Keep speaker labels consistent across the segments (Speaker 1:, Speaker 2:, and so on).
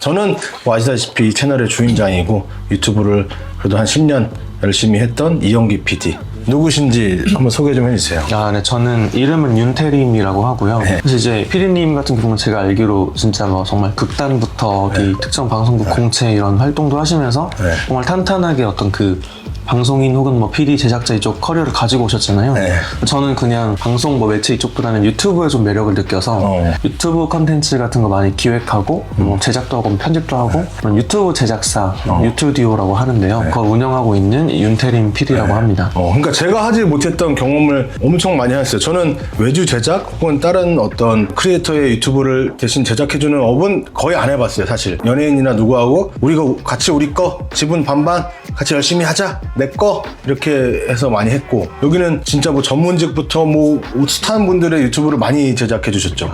Speaker 1: 저는 뭐 아시다시피 이 채널의 주인장이고 유튜브를 그래도 한 10년 열심히 했던 이영기 PD. 누구신지 한번 소개 좀 해주세요.
Speaker 2: 네, 저는 이름은 윤태림이라고 하고요.
Speaker 1: 네.
Speaker 2: 그래서 이제 피디님 같은 경우는 제가 알기로 진짜 뭐 정말 극단부터 이 특정 방송국 공채 이런 활동도 하시면서
Speaker 1: 네.
Speaker 2: 정말 탄탄하게 어떤 그 방송인 혹은 뭐 PD 제작자 이쪽 커리어를 가지고 오셨잖아요.
Speaker 1: 네.
Speaker 2: 저는 그냥 방송 뭐 매체 이쪽보다는 유튜브에 좀 매력을 느껴서 유튜브 컨텐츠 같은 거 많이 기획하고 뭐 제작도 하고 편집도 하고 그런 유튜브 제작사 유튜디오라고 하는데요. 그걸 운영하고 있는 윤태림 PD라고 합니다.
Speaker 1: 그러니까 제가 하지 못했던 경험을 엄청 많이 했어요. 저는 외주 제작 혹은 다른 어떤 크리에이터의 유튜브를 대신 제작해주는 업은 거의 안 해봤어요. 사실 연예인이나 누구하고 우리가 같이 우리 거 지분 반반 같이 열심히 하자 내 거 이렇게 해서 많이 했고, 여기는 진짜 뭐 전문직부터 뭐 스타 분들의 유튜브를 많이 제작해 주셨죠.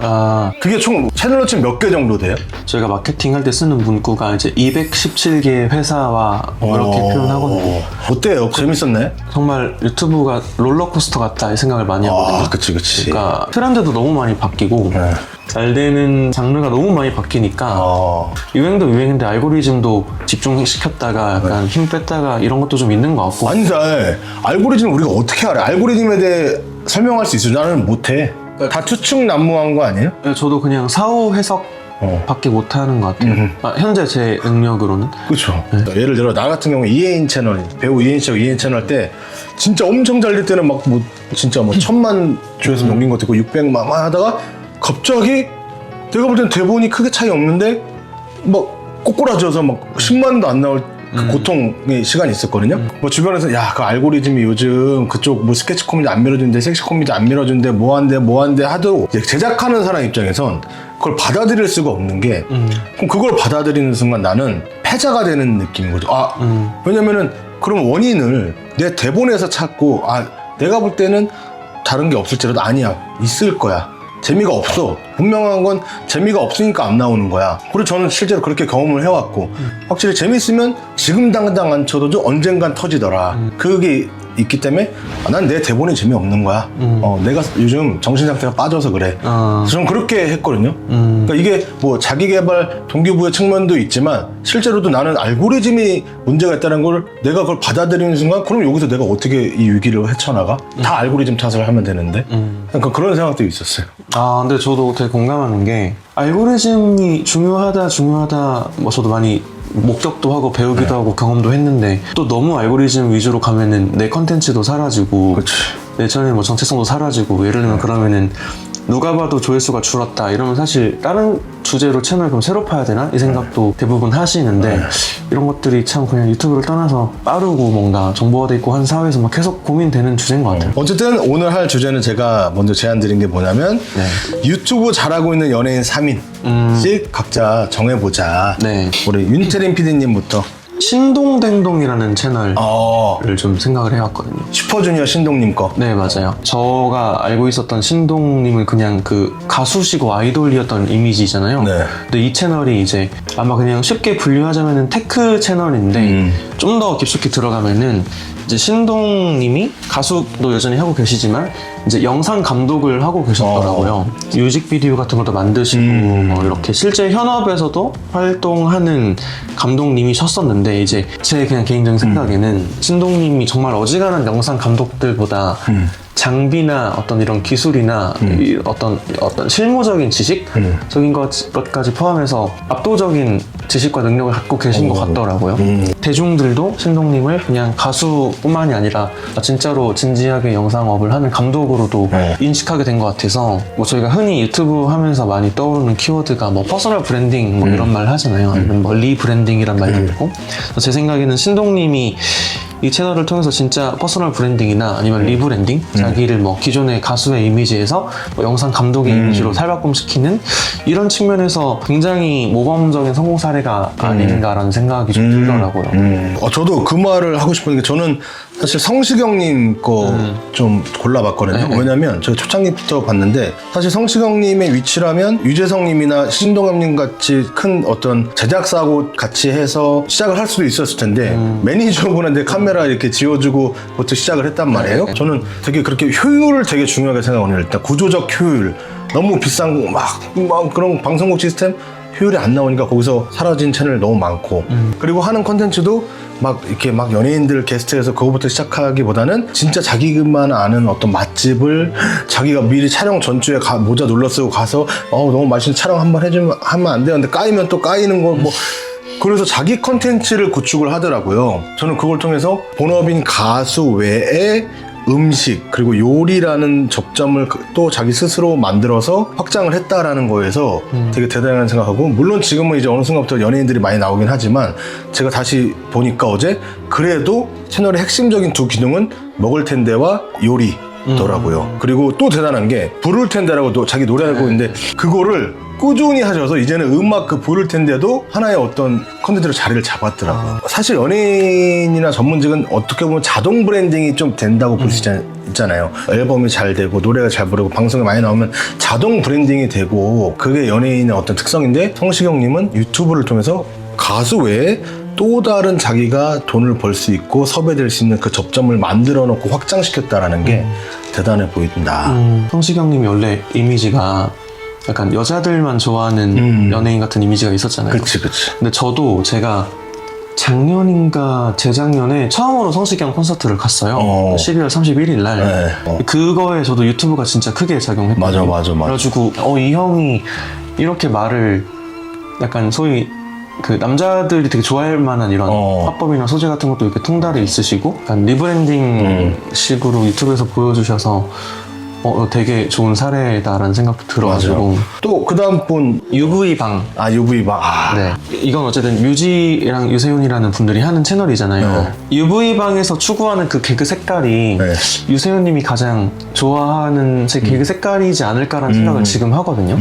Speaker 1: 그게 총 채널로 치면 몇 개 정도 돼요?
Speaker 2: 저희가 마케팅 할 때 쓰는 문구가 이제 217개 회사와 이렇게 표현하거든요.
Speaker 1: 어때요? 재밌었네?
Speaker 2: 정말 유튜브가 롤러코스터 같다 이 생각을 많이 하거든요.
Speaker 1: 그치.
Speaker 2: 그러니까 트렌드도 너무 많이 바뀌고 잘 되는 장르가 너무 많이 바뀌니까 유행도 유행인데 알고리즘도 집중시켰다가 약간 힘 뺐다가 이런 것도 좀 있는 것 같고.
Speaker 1: 아니, 알고리즘 우리가 어떻게 알아? 알고리즘에 대해 설명할 수 있어요? 나는 못해. 다 추측난무한 거 아니에요?
Speaker 2: 네, 저도 그냥 사후 해석 밖에 못하는 것 같아요. 현재 제 능력으로는.
Speaker 1: 그렇죠. 예를 들어 나 같은 경우 이혜인 채널, 배우 이혜인 채널 때 진짜 엄청 잘 될 때는 막 뭐 진짜 뭐 1000만 조회수 넘긴 것도 있고 600만 하다가 갑자기 내가 볼 땐 대본이 크게 차이 없는데 막 꼬꾸라져서 막 10만도 안 나올 그 고통의 시간이 있었거든요. 뭐 주변에서 야, 그 알고리즘이 요즘 그쪽 뭐 스케치 코미디 안 밀어준대, 섹시 코미디 안 밀어준대, 뭐 한대 하도 이제 제작하는 사람 입장에선 그걸 받아들일 수가 없는 게 그럼 그걸 받아들이는 순간 나는 패자가 되는 느낌인 거죠. 왜냐면은 그럼 원인을 내 대본에서 찾고 내가 볼 때는 다른 게 없을지라도 아니야, 있을 거야. 재미가 없어. 분명한 건 재미가 없으니까 안 나오는 거야. 그리고 저는 실제로 그렇게 경험을 해왔고 확실히 재밌으면 지금 당장 안 쳐도 언젠간 터지더라. 그게 있기 때문에 난 내 대본이 재미없는 거야. 내가 요즘 정신 상태가 빠져서 그래. 저는 그렇게 했거든요. 그러니까 이게 뭐 자기개발 동기부여 측면도 있지만 실제로도 나는 알고리즘이 문제가 있다는 걸 내가 그걸 받아들이는 순간 그럼 여기서 내가 어떻게 이 위기를 헤쳐나가? 다 알고리즘 탓을 하면 되는데 그러니까 그런 생각도 있었어요.
Speaker 2: 근데 저도 되게 공감하는 게 알고리즘이 중요하다 뭐 저도 많이 목격도 하고 배우기도 하고 경험도 했는데 또 너무 알고리즘 위주로 가면은 내 컨텐츠도 사라지고
Speaker 1: 그치.
Speaker 2: 내 채널 뭐 정체성도 사라지고 예를 들면 그러면은 누가 봐도 조회수가 줄었다 이러면 사실 다른 주제로 채널 그럼 새로 파야 되나? 이 생각도 대부분 하시는데 이런 것들이 참 그냥 유튜브를 떠나서 빠르고 뭔가 정보화돼 있고 한 사회에서 막 계속 고민되는 주제인 것 같아요.
Speaker 1: 어쨌든 오늘 할 주제는 제가 먼저 제안 드린 게 뭐냐면 유튜브 잘하고 있는 연예인 3인씩 각자 정해보자. 우리 윤태림 PD님부터.
Speaker 2: 신동댕동이라는 채널을 좀 생각을 해왔거든요.
Speaker 1: 슈퍼주니어 신동님 거.
Speaker 2: 네, 맞아요. 제가 알고 있었던 신동님은 그냥 그 가수시고 아이돌이었던 이미지잖아요. 근데 이 채널이 이제 아마 그냥 쉽게 분류하자면은 테크 채널인데 좀 더 깊숙이 들어가면은 이제 신동님이 가수도 여전히 하고 계시지만 이제 영상 감독을 하고 계셨더라고요. 뮤직비디오 같은 것도 만드시고 뭐 이렇게 실제 현업에서도 활동하는 감독님이셨었는데 이제 제 그냥 개인적인 생각에는 신동님이 정말 어지간한 영상 감독들보다 장비나 어떤 이런 기술이나 어떤 실무적인 지식적인 것까지 포함해서 압도적인 지식과 능력을 갖고 계신 것 같더라고요. 대중들도 신동님을 그냥 가수뿐만이 아니라 진짜로 진지하게 영상업을 하는 감독으로도 인식하게 된 것 같아서 뭐 저희가 흔히 유튜브 하면서 많이 떠오르는 키워드가 뭐 퍼스널 브랜딩 뭐 이런 말 하잖아요. 아니면 뭐 리브랜딩이란 말도 있고 제 생각에는 신동님이 이 채널을 통해서 진짜 퍼스널 브랜딩이나 아니면 리브랜딩 자기를 뭐 기존의 가수의 이미지에서 뭐 영상 감독의 이미지로 탈바꿈시키는 이런 측면에서 굉장히 모범적인 성공 사례가 아닌가라는 생각이 좀 들더라고요.
Speaker 1: 저도 그 말을 하고 싶은 게 저는 사실 성시경님 거 좀 골라봤거든요. 왜냐면 제가 초창기부터 봤는데 사실 성시경님의 위치라면 유재석님이나 신동엽님 같이 큰 어떤 제작사하고 같이 해서 시작을 할 수도 있었을 텐데 매니저분한테 카메라 이렇게 지어주고 부터 시작을 했단 말이에요. 저는 되게 그렇게 효율을 되게 중요하게 생각하거든요. 일단 구조적 효율, 너무 비싼 막 그런 방송국 시스템 효율이 안 나오니까 거기서 사라진 채널 너무 많고 그리고 하는 컨텐츠도 막 이렇게 막 연예인들 게스트해서 그거부터 시작하기보다는 진짜 자기만 아는 어떤 맛집을 자기가 미리 촬영 전주에 모자 눌러 쓰고 가서 너무 맛있는 촬영 한번 하면 안 돼요. 근데 까이면 또 까이는 거 뭐 그래서 자기 컨텐츠를 구축을 하더라고요. 저는 그걸 통해서 본업인 가수 외에 음식 그리고 요리라는 접점을 또 자기 스스로 만들어서 확장을 했다라는 거에서 되게 대단하다는 생각하고 물론 지금은 이제 어느 순간부터 연예인들이 많이 나오긴 하지만 제가 다시 보니까 어제 그래도 채널의 핵심적인 두 기능은 먹을 텐데와 요리더라고요. 그리고 또 대단한 게 부를 텐데라고 또 자기 노래하고 있는데 그거를 꾸준히 하셔서 이제는 음악 그 부를 텐데도 하나의 어떤 컨텐츠로 자리를 잡았더라고요. 사실 연예인이나 전문직은 어떻게 보면 자동 브랜딩이 좀 된다고 볼 수 있잖아요. 앨범이 잘 되고 노래가 잘 부르고 방송에 많이 나오면 자동 브랜딩이 되고 그게 연예인의 어떤 특성인데 성시경님은 유튜브를 통해서 가수 외에 또 다른 자기가 돈을 벌 수 있고 섭외될 수 있는 그 접점을 만들어 놓고 확장시켰다라는 게 대단해 보인다.
Speaker 2: 성시경님이 원래 이미지가 약간 여자들만 좋아하는 연예인 같은 이미지가 있었잖아요.
Speaker 1: 그치.
Speaker 2: 근데 저도 제가 작년인가 재작년에 처음으로 성시경 콘서트를 갔어요. 12월 31일 날.
Speaker 1: 네.
Speaker 2: 그거에 저도 유튜브가 진짜 크게 작용했거든요.
Speaker 1: 맞아.
Speaker 2: 그래가지고 이 형이 이렇게 말을 약간 소위 그 남자들이 되게 좋아할 만한 이런 화법이나 소재 같은 것도 이렇게 통달에 있으시고 약간 리브랜딩 식으로 유튜브에서 보여주셔서 되게 좋은 사례다라는 생각도 들어가지고
Speaker 1: 또 그 다음 분
Speaker 2: UV방
Speaker 1: UV방
Speaker 2: 네. 이건 어쨌든 뮤지랑 유세윤이라는 분들이 하는 채널이잖아요. UV방에서 추구하는 그 개그 색깔이 유세윤님이 가장 좋아하는 제 개그 색깔이지 않을까라는 생각을 지금 하거든요.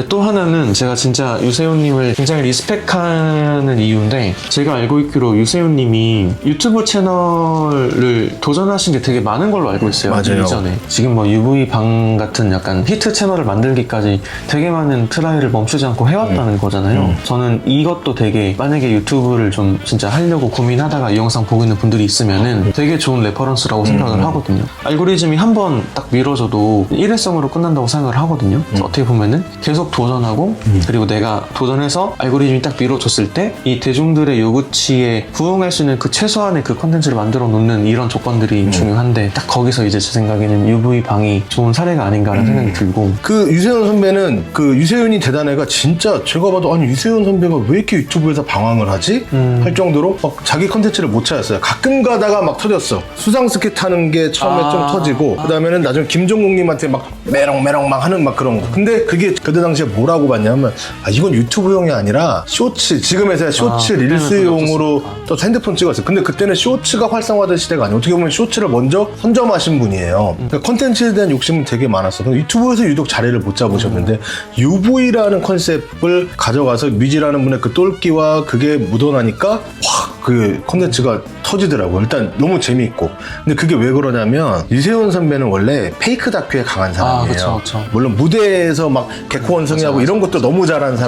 Speaker 2: 또 하나는 제가 진짜 유세윤님을 굉장히 리스펙하는 이유인데 제가 알고 있기로 유세윤님이 유튜브 채널을 도전하신 게 되게 많은 걸로 알고 있어요.
Speaker 1: 맞아요.
Speaker 2: 이전에 지금 뭐 UV방 같은 약간 히트 채널을 만들기까지 되게 많은 트라이를 멈추지 않고 해왔다는 거잖아요. 저는 이것도 되게 만약에 유튜브를 좀 진짜 하려고 고민하다가 이 영상 보고 있는 분들이 있으면은 되게 좋은 레퍼런스라고 생각을 하거든요. 알고리즘이 한번 딱 밀어줘도 일회성으로 끝난다고 생각을 하거든요. 그래서 어떻게 보면은 계속 도전하고 그리고 내가 도전해서 알고리즘이 딱 밀어줬을 때 이 대중들의 요구치에 부응할 수 있는 그 최소한의 그 컨텐츠를 만들어 놓는 이런 조건들이 중요한데 딱 거기서 이제 제 생각에는 UV방이 좋은 사례가 아닌가라는 생각이 들고
Speaker 1: 그 유세윤 선배는 그 유세윤이 대단해가 진짜 제가 봐도 아니 유세윤 선배가 왜 이렇게 유튜브에서 방황을 하지? 할 정도로 막 자기 컨텐츠를 못 찾았어요. 가끔 가다가 막 터졌어. 수상스키 타는 게 처음에 좀 터지고 그 다음에는 나중에 김종국님한테 막 메롱메롱 막 하는 막 그런 거. 근데 그게 그때 당시에 뭐라고 봤냐면 이건 유튜브용이 아니라 쇼츠 지금에서야 쇼츠 릴스용으로 또 핸드폰 찍었어요. 근데 그때는 쇼츠가 활성화된 시대가 아니에요. 어떻게 보면 쇼츠를 먼저 선점하신 분이에요. 그러니까 컨텐츠에 대한 욕심은 되게 많았어. 근데 유튜브에서 유독 자리를 못 잡으셨는데 UV라는 컨셉을 가져가서 뮤지라는 분의 그 똘끼와 그게 묻어나니까 확 그 컨텐츠가 터지더라고요. 일단 너무 재미있고. 근데 그게 왜 그러냐면 유세윤 선배는 원래 페이크 다큐에 강한 사람이에요.
Speaker 2: 그쵸.
Speaker 1: 물론 무대에서 막 개코 원숭이하고 이런 것도 너무 잘하는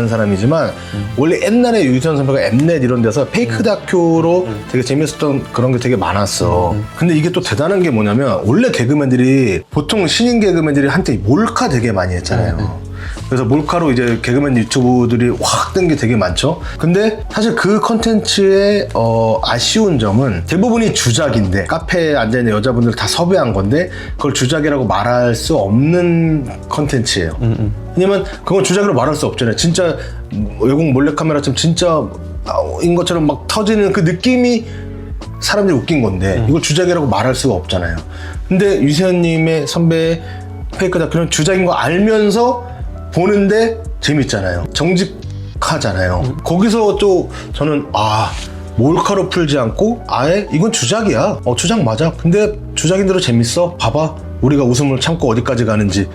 Speaker 1: 사람이지만 원래 옛날에 유세윤 선배가 엠넷 이런 데서 페이크 다큐로 되게 재밌었던 그런 게 되게 많았어. 근데 이게 또 대단한 게 뭐냐면 원래 개그맨들이 보통 신인 개그맨들이 한때 몰카 되게 많이 했잖아요. 그래서 몰카로 이제 개그맨 유튜브들이 확 뜬 게 되게 많죠. 근데 사실 그 컨텐츠의 아쉬운 점은 대부분이 주작인데 카페에 앉아있는 여자분들 다 섭외한 건데 그걸 주작이라고 말할 수 없는 컨텐츠예요. 왜냐면 그건 주작으로 말할 수 없잖아요. 진짜 외국 몰래카메라처럼 진짜인 것처럼 막 터지는 그 느낌이 사람들이 웃긴 건데 이걸 주작이라고 말할 수가 없잖아요. 근데 유세윤님의 선배의 페이크 다큐는 주작인 거 알면서 보는데 재밌잖아요. 정직하잖아요. 거기서 또 저는 몰카로 풀지 않고 아예 이건 주작이야. 주작 맞아. 근데 주작인 대로 재밌어. 봐봐. 우리가 웃음을 참고 어디까지 가는지를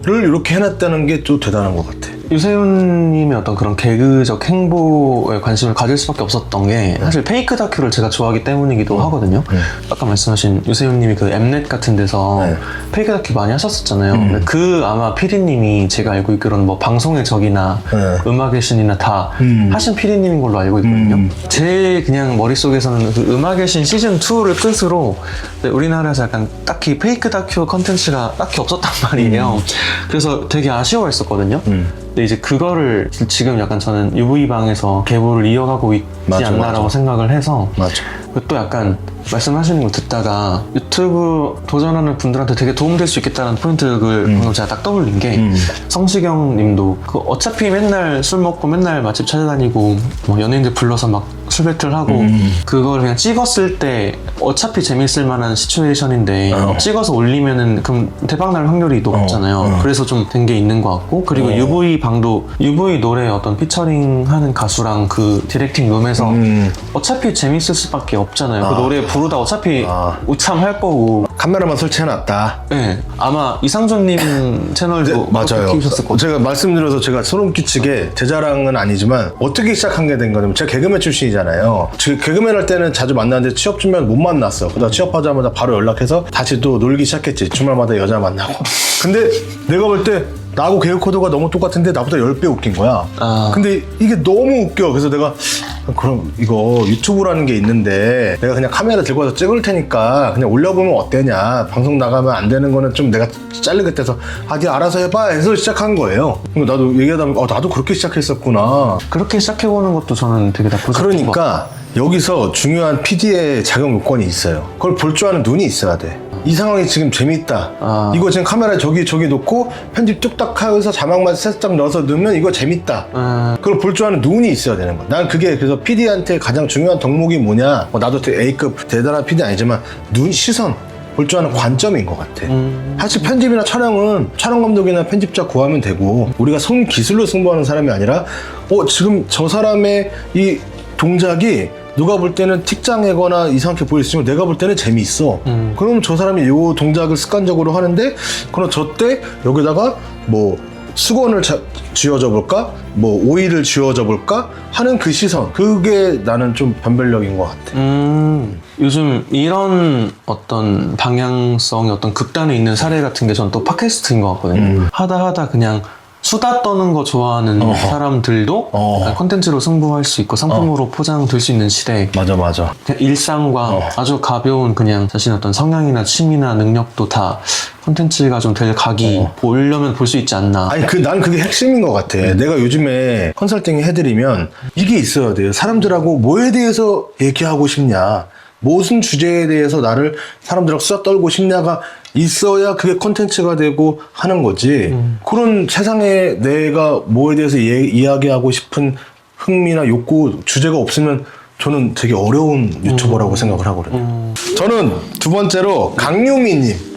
Speaker 1: 이렇게 해놨다는 게 또 대단한 것 같아.
Speaker 2: 유세윤님의 어떤 그런 개그적 행보에 관심을 가질 수밖에 없었던 게 사실 페이크 다큐를 제가 좋아하기 때문이기도 하거든요. 아까 말씀하신 유세윤님이 그 엠넷 같은 데서 페이크 다큐 많이 하셨었잖아요. 근데 그 아마 PD님이 제가 알고 있기로는 뭐 방송의 적이나 음악의 신이나 다 하신 PD님인 걸로 알고 있거든요. 제 그냥 머릿속에서는 그 음악의 신 시즌2를 끝으로 우리나라에서 약간 딱히 페이크 다큐 컨텐츠가 딱히 없었단 말이에요. 그래서 되게 아쉬워했었거든요. 근데 이제 그거를 지금 약간 저는 UV방에서 계보를 이어가고 있지
Speaker 1: 맞아,
Speaker 2: 않나라고
Speaker 1: 맞아.
Speaker 2: 생각을 해서
Speaker 1: 맞아.
Speaker 2: 또 약간 말씀하시는 거 듣다가 유튜브 도전하는 분들한테 되게 도움될 수 있겠다는 포인트를 방금 제가 딱 떠올린 게 성시경 님도 그 어차피 맨날 술 먹고 맨날 맛집 찾아다니고 뭐 연예인들 불러서 막 술 배틀하고 그걸 그냥 찍었을 때 어차피 재밌을 만한 시츄에이션인데 찍어서 올리면은 그럼 대박 날 확률이 높잖아요. 그래서 좀 된 게 있는 것 같고 그리고 UV 방도 UV 노래 어떤 피처링 하는 가수랑 그 디렉팅 룸에서 어차피 재밌을 수밖에 없잖아요. 그 노래 부르다 어차피 우참할 거고
Speaker 1: 카메라만 설치해놨다.
Speaker 2: 네, 아마 이상준님 채널도
Speaker 1: 맞아요.
Speaker 2: 키우셨을 거고
Speaker 1: 제가 말씀드려서 제가 소름 끼치게 제 자랑은 아니지만 어떻게 시작한 게 된 거냐면 제가 개그맨 출신이잖아요. 개그맨 할 때는 자주 만났는데 취업 주면 못 만났어. 그러다 취업하자마자 바로 연락해서 다시 또 놀기 시작했지. 주말마다 여자 만나고. 근데 내가 볼 때 나하고 개그 코드가 너무 똑같은데 나보다 10배 웃긴 거야. 근데 이게 너무 웃겨. 그래서 내가 그럼 이거 유튜브라는 게 있는데 내가 그냥 카메라 들고 와서 찍을 테니까 그냥 올려보면 어때냐. 방송 나가면 안 되는 거는 좀 내가 잘리겠대서 네 알아서 해봐 해서 시작한 거예요. 나도 얘기하다 보면 나도 그렇게 시작했었구나.
Speaker 2: 그렇게 시작해보는 것도 저는 되게 나쁘지 않은 것 같아요.
Speaker 1: 그러니까 여기서 중요한 PD의 자격 요건이 있어요. 그걸 볼 줄 아는 눈이 있어야 돼. 이 상황이 지금 재밌다. 이거 지금 카메라 저기 놓고 편집 뚝딱 하면서 자막만 살짝 넣어서 넣으면 이거 재밌다. 그걸 볼 줄 아는 눈이 있어야 되는 거야. 난 그게 그래서 PD한테 가장 중요한 덕목이 뭐냐. 나도 A급 대단한 PD 아니지만 시선. 볼 줄 아는 관점인 것 같아. 사실 편집이나 촬영은 촬영 감독이나 편집자 구하면 되고 우리가 손 기술로 승부하는 사람이 아니라 지금 저 사람의 이 동작이 누가 볼 때는 틱장애거나 이상하게 보일 수 있지만 내가 볼 때는 재미있어. 그럼 저 사람이 이 동작을 습관적으로 하는데 그럼 저 때 여기다가 뭐 수건을 쥐어줘 볼까? 뭐 오일을 쥐어줘 볼까? 하는 그 시선. 그게 나는 좀 변별력인 것 같아.
Speaker 2: 요즘 이런 어떤 방향성의 어떤 극단에 있는 사례 같은 게 전 또 팟캐스트인 것 같거든요. 하다 그냥 수다 떠는 거 좋아하는 사람들도 약간 콘텐츠로 승부할 수 있고 상품으로 포장될 수 있는 시대.
Speaker 1: 맞아.
Speaker 2: 그냥 일상과 아주 가벼운 그냥 자신의 어떤 성향이나 취미나 능력도 다 콘텐츠가 좀 될 각이 보려면 볼 수 있지 않나.
Speaker 1: 아니 난 그게 핵심인 것 같아. 내가 요즘에 컨설팅 해드리면 이게 있어야 돼요. 사람들하고 뭐에 대해서 얘기하고 싶냐, 무슨 주제에 대해서 나를 사람들하고 수다 떨고 싶냐가 있어야 그게 콘텐츠가 되고 하는 거지. 그런 세상에 내가 뭐에 대해서 이야기하고 싶은 흥미나 욕구, 주제가 없으면 저는 되게 어려운 유튜버라고 생각을 하거든요. 저는 두 번째로 강유미님.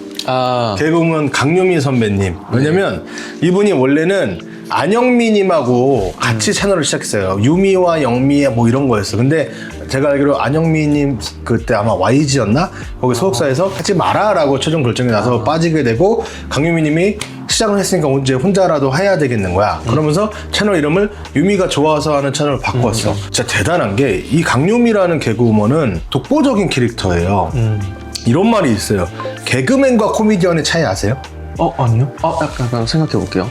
Speaker 1: 개그우먼 강유미 선배님. 왜냐면 이분이 원래는 안영미님하고 같이 채널을 시작했어요. 유미와 영미 뭐 이런 거였어. 근데 제가 알기로 안영미님 그때 아마 YG였나? 거기 소속사에서 하지 마라라고 최종 결정이 나서 빠지게 되고 강유미님이 시작을 했으니까 이제 혼자라도 해야 되겠는 거야. 그러면서 채널 이름을 유미가 좋아서 하는 채널을 바꿨어. 진짜 대단한 게 이 강유미라는 개그우먼은 독보적인 캐릭터예요. 이런 말이 있어요. 개그맨과 코미디언의 차이 아세요?
Speaker 2: 아니요? 약간 생각해 볼게요.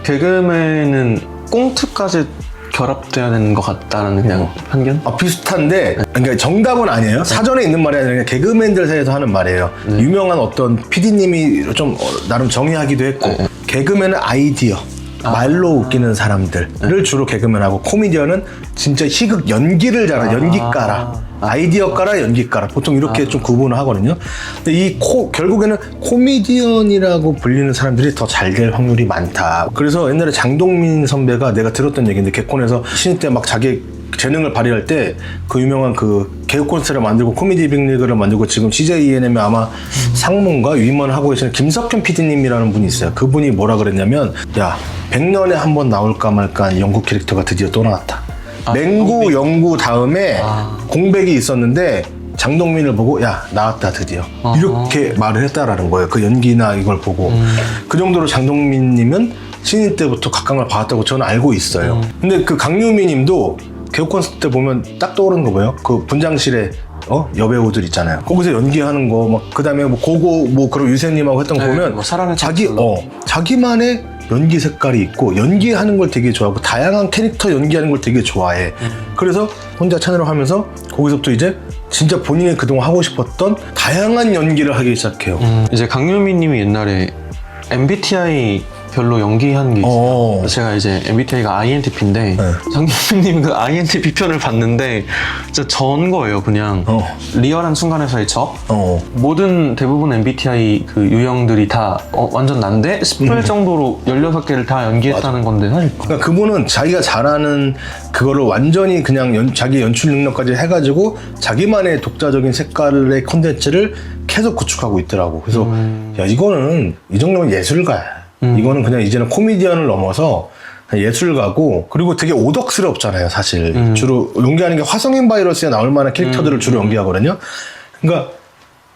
Speaker 2: 개그맨은 꽁트까지 결합돼야 되는 것 같다는 그냥 편견?
Speaker 1: 비슷한데 그러니까 정답은 아니에요. 사전에 있는 말이 아니라 그냥 개그맨들 사이에서 하는 말이에요. 유명한 어떤 PD님이 좀 나름 정의하기도 했고 개그맨은 아이디어 말로 웃기는 사람들을 주로 개그맨하고 코미디언은 진짜 희극 연기를 잘하는 연기가라. 아이디어가라 연기가라 보통 이렇게 좀 구분을 하거든요. 근데 결국에는 코미디언이라고 불리는 사람들이 더 잘 될 확률이 많다. 그래서 옛날에 장동민 선배가 내가 들었던 얘기인데 개콘에서 신인 때 막 자기 재능을 발휘할 때 그 유명한 그 개그 콘서트를 만들고 코미디 빅리그를 만들고 지금 CJ ENM에 아마 상무인가 위임을 하고 계시는 김석현 PD님이라는 분이 있어요. 그분이 뭐라 그랬냐면 100년에 한 번 나올까 말까 영국 캐릭터가 드디어 또 나왔다. 맹구 영구 다음에 공백이 있었는데 장동민을 보고 나왔다 드디어 이렇게 말을 했다라는 거예요. 그 연기나 이걸 보고 그 정도로 장동민님은 신인 때부터 각광을 받았다고 저는 알고 있어요. 근데 그 강유미 님도 개그 콘서트 때 보면 딱 떠오르는 거 뭐예요? 그 분장실에 여배우들 있잖아요. 거기서 연기하는 거 막 그다음에 뭐 고고 뭐 그런 유세님하고 했던 거 보면
Speaker 2: 사랑의
Speaker 1: 자기만의 연기 색깔이 있고 연기하는 걸 되게 좋아하고 다양한 캐릭터 연기하는 걸 되게 좋아해. 그래서 혼자 채널을 하면서 거기서부터 이제 진짜 본인이 그동안 하고 싶었던 다양한 연기를 하기 시작해요.
Speaker 2: 이제 강유미 님이 옛날에 MBTI 별로 연기한 게 있어요. 제가 이제 MBTI가 INTP인데 장기훈님 그 INTP 편을 봤는데 진짜 전 거예요. 그냥 리얼한 순간에서의 저. 모든 대부분 MBTI 그 유형들이 다 완전 난데 싶을 정도로 16개를 다 연기했다는 건데 사실
Speaker 1: 그러니까 그분은 자기가 잘하는 그거를 완전히 그냥 자기 연출 능력까지 해가지고 자기만의 독자적인 색깔의 컨텐츠를 계속 구축하고 있더라고. 그래서 야 이거는 이 정도면 예술가야. 이거는 그냥 이제는 코미디언을 넘어서 그냥 예술가고, 그리고 되게 오덕스럽잖아요 사실. 주로 연기하는 게 화성인 바이러스에 나올 만한 캐릭터들을 주로 연기하거든요. 그러니까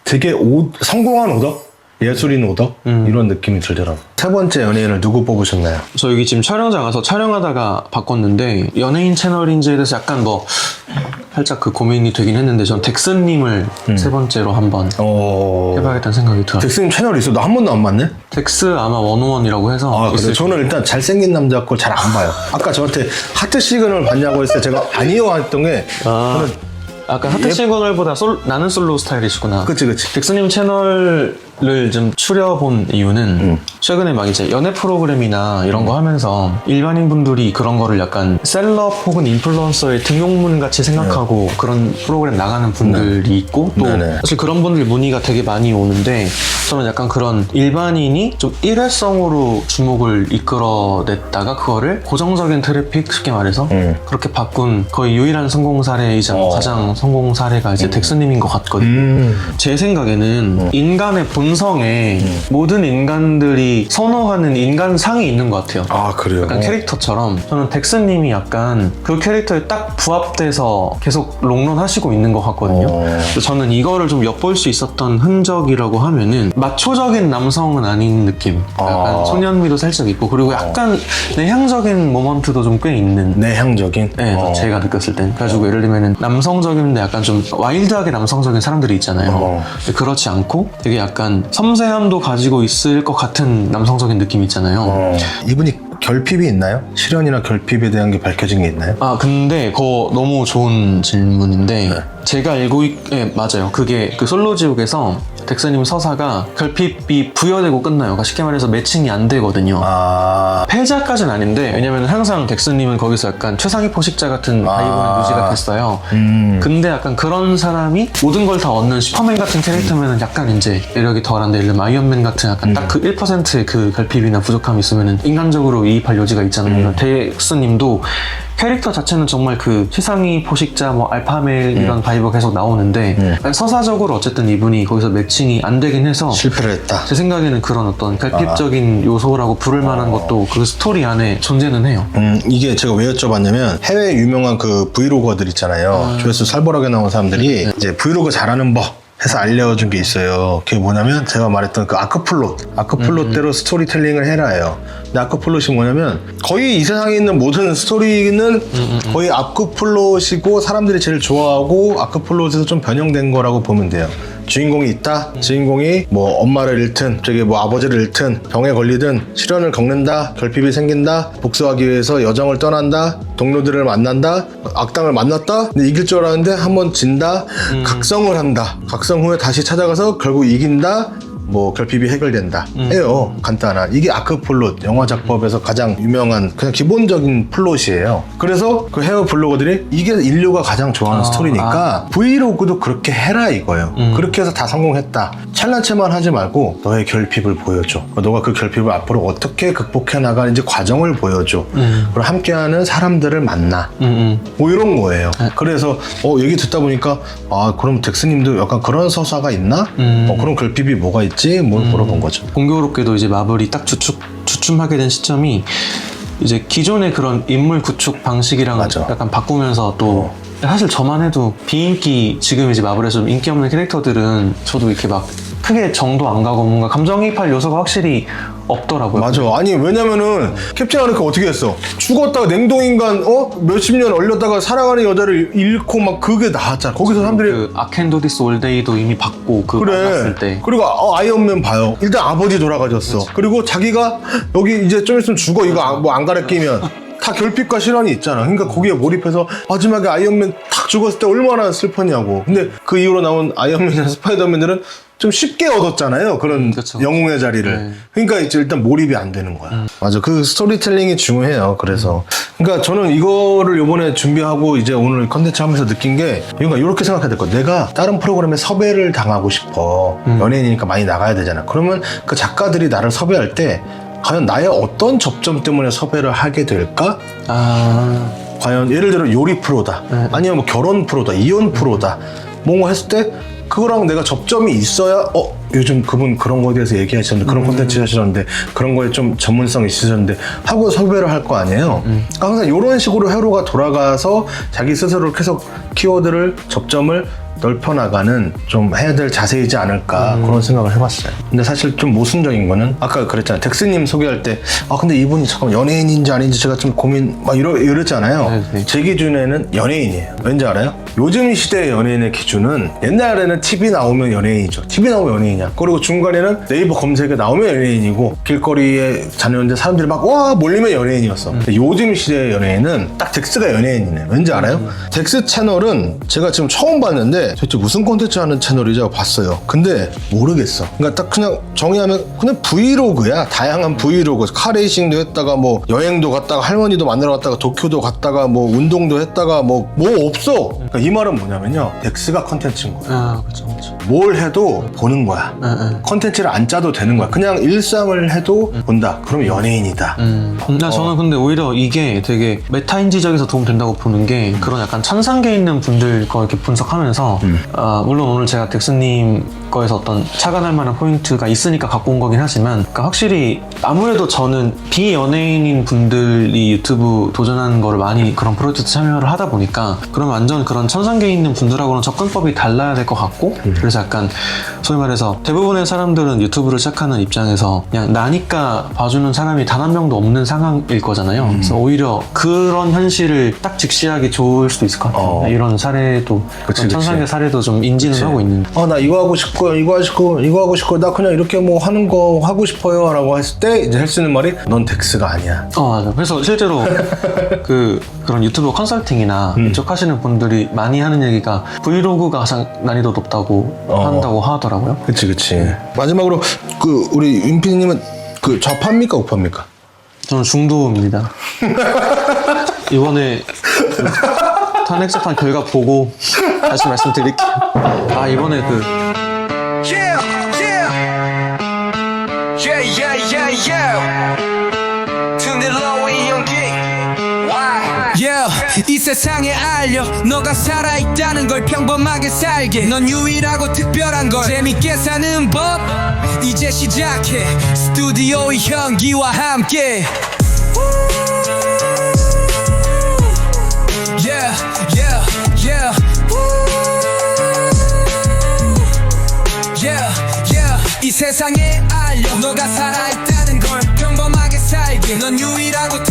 Speaker 1: 되게 성공한 오덕? 예술인 오덕? 이런 느낌이 들더라고요. 세 번째 연예인을 누구 뽑으셨나요?
Speaker 2: 저 여기 지금 촬영장 가서 촬영하다가 바꿨는데 연예인 채널인지에 대해서 약간 뭐 살짝 그 고민이 되긴 했는데 전 덱스님을 세 번째로 한번 해봐야겠다는 생각이 들어요.
Speaker 1: 덱스님 채널이 있어? 나 한 번도 안 봤네?
Speaker 2: 덱스 아마 101이라고 해서
Speaker 1: 아 그래? 저는 일단 잘생긴 남자 걸 잘 안 봐요. 아까 저한테 하트 시그널 봤냐고 했을 때 제가 아니요 했던 게 저는
Speaker 2: 아까 하트 시그널보다 나는 솔로 스타일이시구나.
Speaker 1: 그치.
Speaker 2: 덱스님 채널을 좀 추려본 이유는 최근에 막 이제 연애 프로그램이나 이런 거 하면서 일반인 분들이 그런 거를 약간 셀럽 혹은 인플루언서의 등용문 같이 생각하고 그런 프로그램 나가는 분들이 있고 또 사실 그런 분들 문의가 되게 많이 오는데 저는 약간 그런 일반인이 좀 일회성으로 주목을 이끌어냈다가 그거를 고정적인 트래픽 쉽게 말해서 그렇게 바꾼 거의 유일한 성공 사례이자 가장 성공 사례가 이제 덱스님인 것 같거든요. 제 생각에는 인간의 본성에 모든 인간들이 선호하는 인간상이 있는 것 같아요.
Speaker 1: 아 그래요?
Speaker 2: 약간 캐릭터처럼 저는 덱스님이 약간 그 캐릭터에 딱 부합돼서 계속 롱런하시고 있는 것 같거든요. 그래서 저는 이거를 좀 엿볼 수 있었던 흔적이라고 하면은 마초적인 남성은 아닌 느낌. 약간 소년미도 살짝 있고 그리고 약간 내향적인 모먼트도 좀 꽤 있는.
Speaker 1: 내향적인?
Speaker 2: 네, 제가 느꼈을 땐. 그래가지고 예를 들면은 남성적인데 약간 좀 와일드하게 남성적인 사람들이 있잖아요. 근데 그렇지 않고 되게 약간 섬세함도 가지고 있을 것 같은 남성적인 느낌 있잖아요.
Speaker 1: 이분이 결핍이 있나요? 실연이나 결핍에 대한 게 밝혀진 게 있나요?
Speaker 2: 아 근데 그거 너무 좋은 질문인데 제가 알고 맞아요. 그게 그 솔로지옥에서 덱스님 서사가 결핍이 부여되고 끝나요. 그러니까 쉽게 말해서 매칭이 안 되거든요. 패자까지는 아닌데 왜냐면 항상 덱스님은 거기서 약간 최상위 포식자 같은 바이브는 유지가 됐어요. 근데 약간 그런 사람이 모든 걸 다 얻는 슈퍼맨 같은 캐릭터면은 약간 이제 매력이 덜한데 예를 들면 아이언맨 같은 약간 딱 그 1%의 그 결핍이나 부족함이 있으면은 인간적으로 이입할 여지가 있잖아요. 덱스님도 캐릭터 자체는 정말 그 최상위 포식자, 뭐 알파메 이런 바이브가 계속 나오는데 서사적으로 어쨌든 이분이 거기서 매칭이 안 되긴 해서
Speaker 1: 실패를 했다.
Speaker 2: 제 생각에는 그런 어떤 결핍적인 요소라고 부를 만한 것도 그 스토리 안에 존재는 해요.
Speaker 1: 이게 제가 왜 여쭤봤냐면 해외 유명한 그 브이로거들 있잖아요. 조회수 살벌하게 나온 사람들이 이제 브이로그 잘하는 법 해서 알려준 게 있어요. 그게 뭐냐면 제가 말했던 그 아크플롯대로 스토리텔링을 해라예요. 근데 아크플롯이 뭐냐면 거의 이 세상에 있는 모든 스토리는 거의 아크플롯이고 사람들이 제일 좋아하고 아크플롯에서 좀 변형된 거라고 보면 돼요. 주인공이 있다. 주인공이 뭐 엄마를 잃든 저기 뭐 아버지를 잃든 병에 걸리든 시련을 겪는다. 결핍이 생긴다. 복수하기 위해서 여정을 떠난다. 동료들을 만난다. 악당을 만났다. 근데 이길 줄 알았는데 한번 진다. 각성을 한다. 각성 후에 다시 찾아가서 결국 이긴다. 뭐 결핍이 해결된다 해요. 간단한 이게 아크플롯 영화 작법에서 가장 유명한 그냥 기본적인 플롯이에요. 그래서 그 해외 블로거들이 이게 인류가 가장 좋아하는 스토리니까 브이로그도 그렇게 해라 이거예요. 그렇게 해서 다 성공했다. 찰난 체만 하지 말고 너의 결핍을 보여줘. 너가 그 결핍을 앞으로 어떻게 극복해 나가는지 과정을 보여줘. 그리고 함께하는 사람들을 만나. 뭐 이런 거예요. 그래서 얘기 듣다 보니까 그럼 덱스님도 약간 그런 서사가 있나? 그런 결핍이 뭐가 있지? 뭘 물어본 거죠.
Speaker 2: 공교롭게도 이제 마블이 딱 주춤하게 된 시점이 이제 기존의 그런 인물 구축 방식이랑
Speaker 1: 맞아.
Speaker 2: 약간 바꾸면서 또 사실 저만 해도 비인기 지금 이제 마블에서 좀 인기 없는 캐릭터들은 저도 이렇게 막 크게 정도 안 가고 뭔가 감정이입할 요소가 확실히 없더라고요.
Speaker 1: 맞아. 아니 왜냐면은 캡틴 아메리카 어떻게 했어? 죽었다가 냉동인간 몇십 년 얼렸다가 사랑하는 여자를 잃고 막 그게 나왔잖아. 거기서 사람들이
Speaker 2: 그 아켄도디스 올데이도 이미 받고 그 만났을 때
Speaker 1: 그리고 아이언맨 봐요. 일단 아버지 돌아가셨어. 그리고 자기가 여기 이제 좀 있으면 죽어. 이거 뭐 안 갈아 끼면 다 결핍과 실현이 있잖아. 그러니까 거기에 몰입해서 마지막에 아이언맨 탁 죽었을 때 얼마나 슬펐냐고. 근데 그 이후로 나온 아이언맨이나 스파이더맨들은 좀 쉽게 얻었잖아요. 그런
Speaker 2: 그쵸.
Speaker 1: 영웅의 자리를.
Speaker 2: 네.
Speaker 1: 그러니까 이제 일단 몰입이 안 되는 거야. 맞아. 그 스토리텔링이 중요해요. 그래서. 그러니까 저는 이거를 요번에 준비하고 이제 오늘 컨텐츠 하면서 느낀 게, 그러니까 이렇게 생각해야 될 거. 내가 다른 프로그램에 섭외를 당하고 싶어. 연예인이니까 많이 나가야 되잖아. 그러면 그 작가들이 나를 섭외할 때 과연 나의 어떤 접점 때문에 섭외를 하게 될까? 과연 예를 들어 요리 프로다. 아니면 뭐 결혼 프로다. 이혼 프로다. 뭔가 했을 때 그거랑 내가 접점이 있어야 요즘 그분 그런 거에 대해서 얘기하셨는데 그런 콘텐츠 하시는데 그런 거에 좀 전문성 있으셨는데 하고 섭외를 할 거 아니에요. 그러니까 항상 이런 식으로 회로가 돌아가서 자기 스스로 계속 키워드를 접점을 넓혀나가는 좀 해야 될 자세이지 않을까 그런 생각을 해봤어요. 근데 사실 좀 모순적인 거는 아까 그랬잖아요. 덱스님 소개할 때 근데 이분이 잠깐 연예인인지 아닌지 제가 좀 고민 막 이랬잖아요.
Speaker 2: 네.
Speaker 1: 제 기준에는 연예인이에요. 왠지 알아요? 요즘 시대의 연예인의 기준은 옛날에는 TV 나오면 연예인이죠. TV 나오면 연예인이야. 그리고 중간에는 네이버 검색에 나오면 연예인이고 길거리에 다녔는데 사람들이 막 와 몰리면 연예인이었어. 근데 요즘 시대의 연예인은 딱 덱스가 연예인이네. 왠지 알아요? 덱스 채널은 제가 지금 처음 봤는데 도대체 무슨 콘텐츠 하는 채널이죠? 봤어요. 근데 모르겠어. 그러니까 딱 그냥 정의하면 그냥 브이로그야. 다양한 브이로그. 카레이싱도 했다가 뭐 여행도 갔다가 할머니도 만나러 갔다가 도쿄도 갔다가 뭐 운동도 했다가 뭐 없어. 그러니까 이 말은 뭐냐면요. 덱스가 콘텐츠인 거야.
Speaker 2: 그렇죠.
Speaker 1: 뭘 해도 보는 거야. 콘텐츠를 안 짜도 되는 거야. 그냥 일상을 해도 본다. 그러면 연예인이다.
Speaker 2: 저는 근데 오히려 이게 되게 메타인지적에서 도움 된다고 보는 게 그런 약간 천상계 있는 분들 거 이렇게 분석하면서 물론 오늘 제가 덱스님 거에서 어떤 착안할 만한 포인트가 있으니까 갖고 온 거긴 하지만 그러니까 확실히 아무래도 저는 비연예인인 분들이 유튜브 도전하는 거를 많이 그런 프로젝트 참여를 하다 보니까 그럼 완전 그런 천상계 있는 분들하고는 접근법이 달라야 될 것 같고 그래서 약간 소위 말해서 대부분의 사람들은 유튜브를 시작하는 입장에서 그냥 나니까 봐주는 사람이 단 한 명도 없는 상황일 거잖아요. 그래서 오히려 그런 현실을 딱 직시하기 좋을 수도 있을 것 같아요. 이런 사례도
Speaker 1: 그치.
Speaker 2: 천상계 사례도 좀 인지는 하고 있는.
Speaker 1: 나 이거 하고 싶고요. 이거 하고 싶고 나 그냥 이렇게 뭐 하는 거 하고 싶어요 라고 했을 때 이제 할 수 있는 말이 넌 덱스가 아니야.
Speaker 2: 맞아. 그래서 실제로 그런 유튜브 컨설팅이나 이쪽 하시는 분들이 많이 하는 얘기가 브이로그가 가장 난이도 높다고 한다고 하더라고요.
Speaker 1: 그치. 마지막으로 우리 윤PD님은 좌파입니까 우파입니까?
Speaker 2: 저는 중도입니다. 이번에 탄핵 재판 결과 보고 다시 말씀드릴게요. 이번에
Speaker 3: 이 세상에 알려 너가 살아있다는 걸 평범하게 살게 넌 유일하고 특별한 걸 재밌게 사는 법 이제 시작해 스튜디오의 현기와 함께 이 세상에 알려 너가 살아있다는 걸 평범하게 살게 넌 유일하고